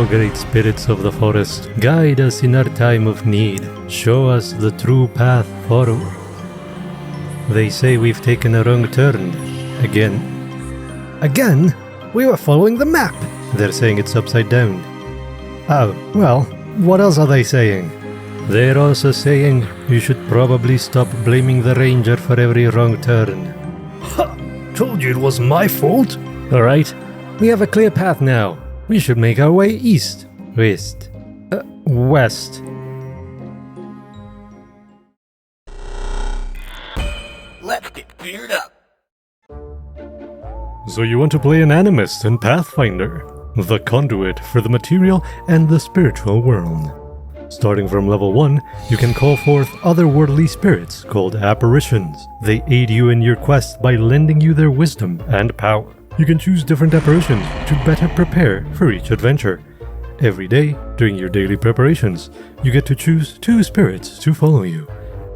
O great spirits of the forest, guide us in our time of need. Show us the true path forward. They say we've taken a wrong turn. Again. Again? We were following the map. They're saying it's upside down. Oh, well, what else are they saying? They're also saying you should probably stop blaming the ranger for every wrong turn. Ha! Told you it was my fault. Alright, we have a clear path now. We should make our way east. West. Let's get geared up. So you want to play an Animist in Pathfinder, the conduit for the material and the spiritual world. Starting from level 1, you can call forth otherworldly spirits called Apparitions. They aid you in your quest by lending you their wisdom and power. You can choose different apparitions to better prepare for each adventure. Every day, during your daily preparations, you get to choose 2 spirits to follow you,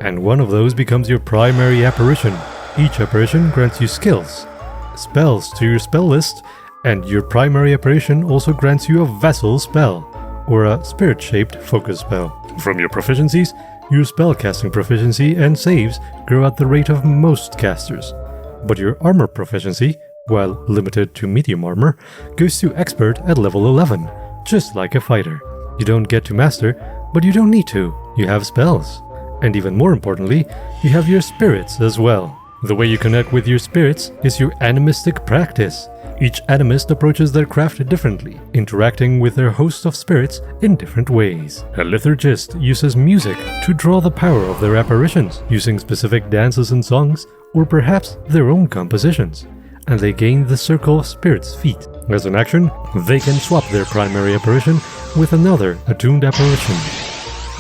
and one of those becomes your primary apparition. Each apparition grants you skills, spells to your spell list, and your primary apparition also grants you a vessel spell, or a spirit-shaped focus spell. From your proficiencies, your spellcasting proficiency and saves grow at the rate of most casters, but your armor proficiency, while limited to medium armor, goes to expert at level 11, just like a fighter. You don't get to master, but you don't need to. You have spells. And even more importantly, you have your spirits as well. The way you connect with your spirits is your animistic practice. Each animist approaches their craft differently, interacting with their host of spirits in different ways. A liturgist uses music to draw the power of their apparitions, using specific dances and songs, or perhaps their own compositions, and they gain the Circle of Spirits feat. As an action, they can swap their primary apparition with another attuned apparition.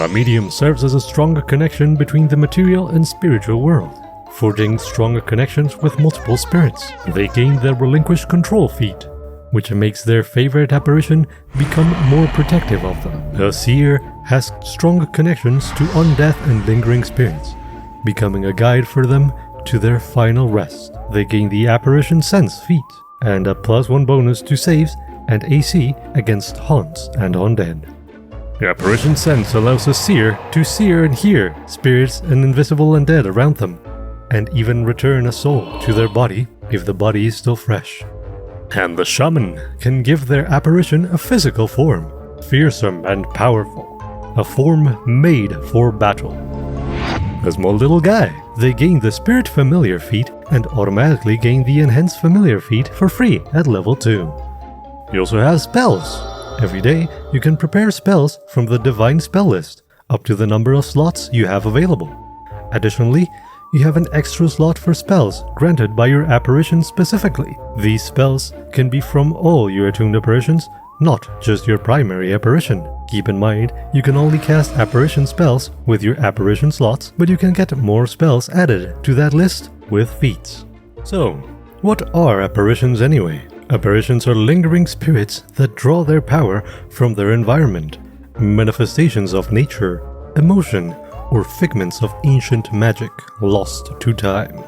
A medium serves as a stronger connection between the material and spiritual world, forging stronger connections with multiple spirits. They gain their Relinquish Control feat, which makes their favorite apparition become more protective of them. A seer has stronger connections to undeath and lingering spirits, becoming a guide for them to their final rest. They gain the Apparition Sense feat, and a +1 bonus to saves and AC against haunts and undead. Apparition Sense allows a seer to seer and hear spirits and invisible undead around them, and even return a soul to their body if the body is still fresh. And the Shaman can give their apparition a physical form, fearsome and powerful, a form made for battle. A small little guy, they gain the Spirit Familiar feat and automatically gain the Enhanced Familiar feat for free at level 2. You also have spells. Every day, you can prepare spells from the Divine Spell list, up to the number of slots you have available. Additionally, you have an extra slot for spells granted by your apparition specifically. These spells can be from all your attuned apparitions, not just your primary apparition. Keep in mind, you can only cast apparition spells with your apparition slots, but you can get more spells added to that list with feats. So, what are apparitions anyway? Apparitions are lingering spirits that draw their power from their environment, manifestations of nature, emotion, or figments of ancient magic lost to time.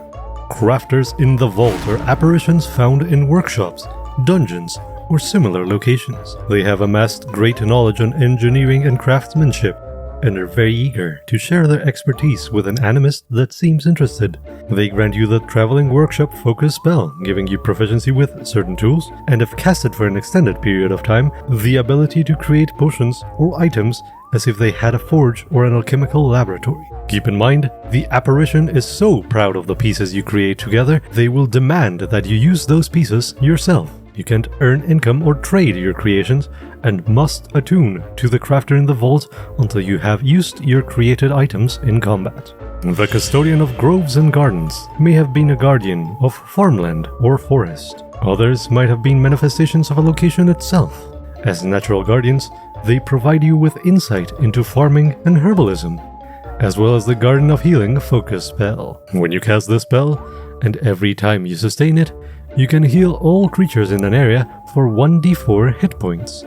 Crafters in the vault are apparitions found in workshops, dungeons, or similar locations. They have amassed great knowledge on engineering and craftsmanship, and are very eager to share their expertise with an animist that seems interested. They grant you the Traveling Workshop focus spell, giving you proficiency with certain tools, and if casted for an extended period of time, the ability to create potions or items as if they had a forge or an alchemical laboratory. Keep in mind, the apparition is so proud of the pieces you create together, they will demand that you use those pieces yourself. You can't earn income or trade your creations, and must attune to the crafter in the vault until you have used your created items in combat. The custodian of groves and gardens may have been a guardian of farmland or forest. Others might have been manifestations of a location itself. As natural guardians, they provide you with insight into farming and herbalism, as well as the Garden of Healing focus spell. When you cast this spell, and every time you sustain it, you can heal all creatures in an area for 1d4 hit points.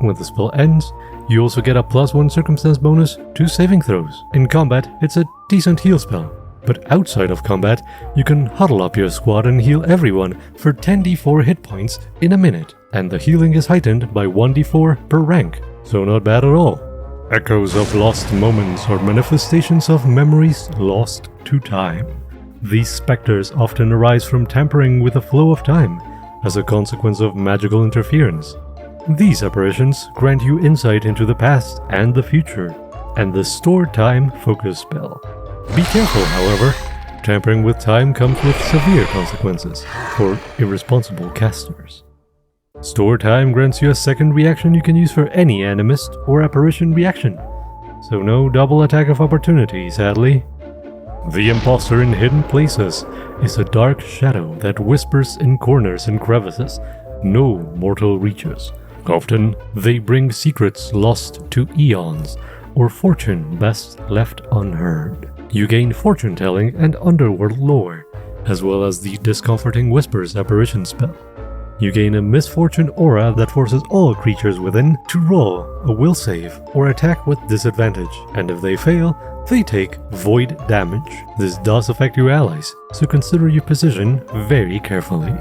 When the spell ends, you also get a +1 circumstance bonus to saving throws. In combat, it's a decent heal spell. But outside of combat, you can huddle up your squad and heal everyone for 10d4 hit points in a minute, and the healing is heightened by 1d4 per rank, so not bad at all. Echoes of lost moments or manifestations of memories lost to time. These specters often arise from tampering with the flow of time as a consequence of magical interference. These apparitions grant you insight into the past and the future, and the Stored Time focus spell. Be careful, however. Tampering with time comes with severe consequences for irresponsible casters. Stored Time grants you a second reaction you can use for any Animist or Apparition reaction, so no double attack of opportunity, sadly. The Imposter in Hidden Places is a dark shadow that whispers in corners and crevices no mortal reaches. Often, they bring secrets lost to eons, or fortune best left unheard. You gain fortune-telling and underworld lore, as well as the Discomforting Whispers apparition spell. You gain a misfortune aura that forces all creatures within to roll a will save or attack with disadvantage, and if they fail, they take void damage. This does affect your allies, so consider your position very carefully.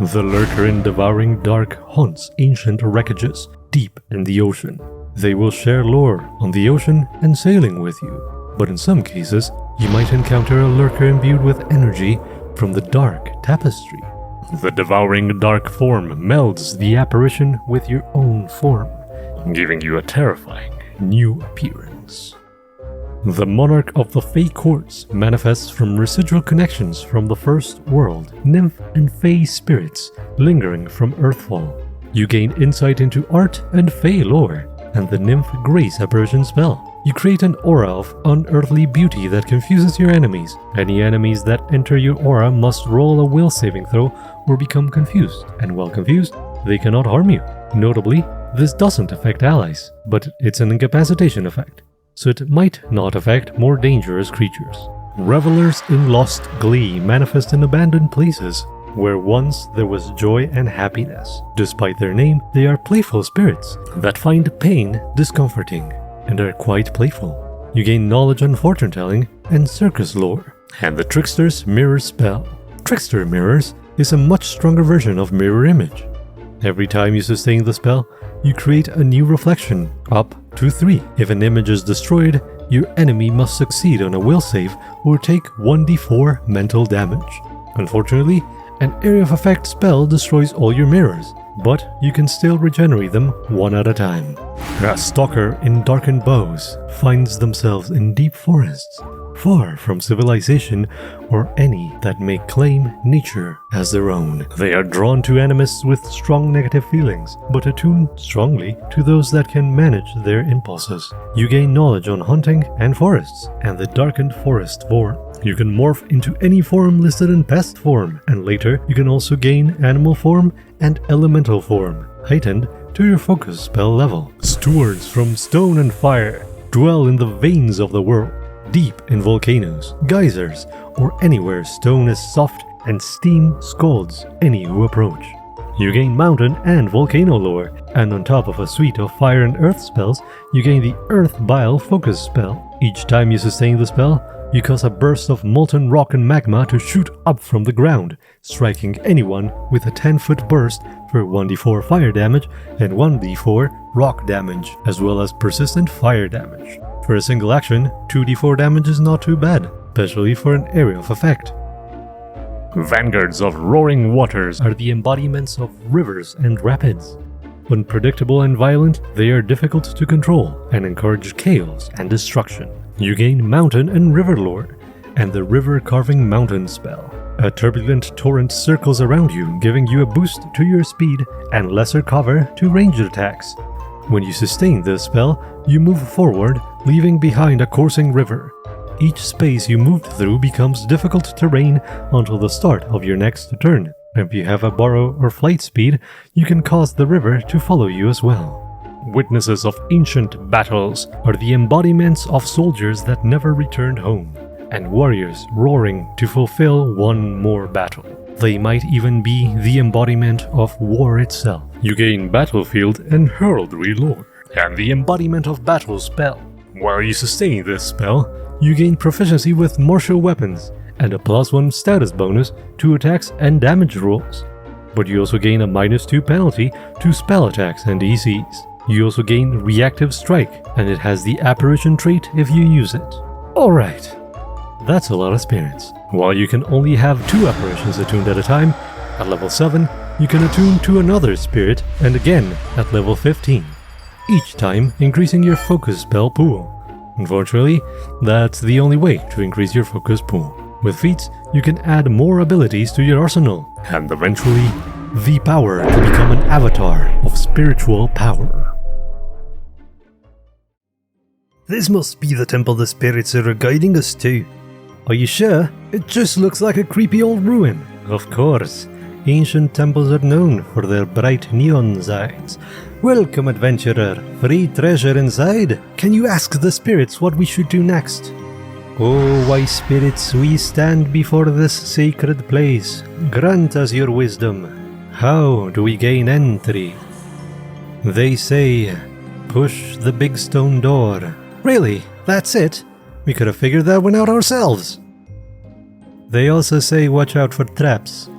The Lurker in Devouring Dark haunts ancient wreckages deep in the ocean. They will share lore on the ocean and sailing with you, but in some cases, you might encounter a Lurker imbued with energy from the Dark Tapestry. The Devouring Dark form melds the apparition with your own form, giving you a terrifying new appearance. The Monarch of the Fey Courts manifests from residual connections from the first world, nymph and fey spirits lingering from Earthfall. You gain insight into art and fey lore, and the Nymph Grace apparition spell. You create an aura of unearthly beauty that confuses your enemies. Any enemies that enter your aura must roll a will saving throw or become confused, and while confused, they cannot harm you. Notably, this doesn't affect allies, but it's an incapacitation effect, so it might not affect more dangerous creatures. Revelers in Lost Glee manifest in abandoned places, where once there was joy and happiness. Despite their name, they are playful spirits that find pain discomforting and are quite playful. You gain knowledge on fortune-telling and circus lore, and the Trickster's Mirror spell. Trickster Mirrors is a much stronger version of Mirror Image. Every time you sustain the spell, you create a new reflection, up to 3. If an image is destroyed, your enemy must succeed on a will save or take 1d4 mental damage. Unfortunately, an Area of Effect spell destroys all your mirrors, but you can still regenerate them one at a time. A Stalker in Darkened Bows finds themselves in deep forests, far from civilization or any that may claim nature as their own. They are drawn to animists with strong negative feelings, but attune strongly to those that can manage their impulses. You gain knowledge on hunting and forests, and the Darkened Forest form. You can morph into any form listed in pest form, and later you can also gain animal form and elemental form, heightened to your focus spell level. Stewards from Stone and Fire dwell in the veins of the world, deep in volcanoes, geysers, or anywhere stone is soft and steam scalds any who approach. You gain mountain and volcano lore, and on top of a suite of fire and earth spells, you gain the Earth Bile focus spell. Each time you sustain the spell, you cause a burst of molten rock and magma to shoot up from the ground, striking anyone with a 10-foot burst for 1d4 fire damage and 1d4 rock damage, as well as persistent fire damage. For a single action, 2d4 damage is not too bad, especially for an area of effect. Vanguards of Roaring Waters are the embodiments of rivers and rapids. Unpredictable and violent, they are difficult to control and encourage chaos and destruction. You gain mountain and river lore, and the River Carving Mountain spell. A turbulent torrent circles around you, giving you a boost to your speed and lesser cover to ranged attacks. When you sustain this spell, you move forward, leaving behind a coursing river. Each space you moved through becomes difficult terrain until the start of your next turn. If you have a borrow or flight speed, you can cause the river to follow you as well. Witnesses of ancient battles are the embodiments of soldiers that never returned home, and warriors roaring to fulfill one more battle. They might even be the embodiment of war itself. You gain battlefield and heraldry lore, and the embodiment of battle spell. While you sustain this spell, you gain proficiency with martial weapons and a +1 status bonus to attacks and damage rolls. But you also gain a -2 penalty to spell attacks and DCs. You also gain Reactive Strike, and it has the Apparition trait if you use it. Alright, that's a lot of spirits. While you can only have 2 apparitions attuned at a time, at level 7, you can attune to another spirit, and again at level 15, each time increasing your focus spell pool. Unfortunately, that's the only way to increase your focus pool. With feats, you can add more abilities to your arsenal, and eventually, the power to become an avatar of spiritual power. This must be the temple the spirits are guiding us to. Are you sure? It just looks like a creepy old ruin. Of course. Ancient temples are known for their bright neon signs. Welcome, adventurer. Free treasure inside. Can you ask the spirits what we should do next? Oh, wise spirits, we stand before this sacred place. Grant us your wisdom. How do we gain entry? They say, push the big stone door. Really? That's it? We could have figured that one out ourselves. They also say watch out for traps.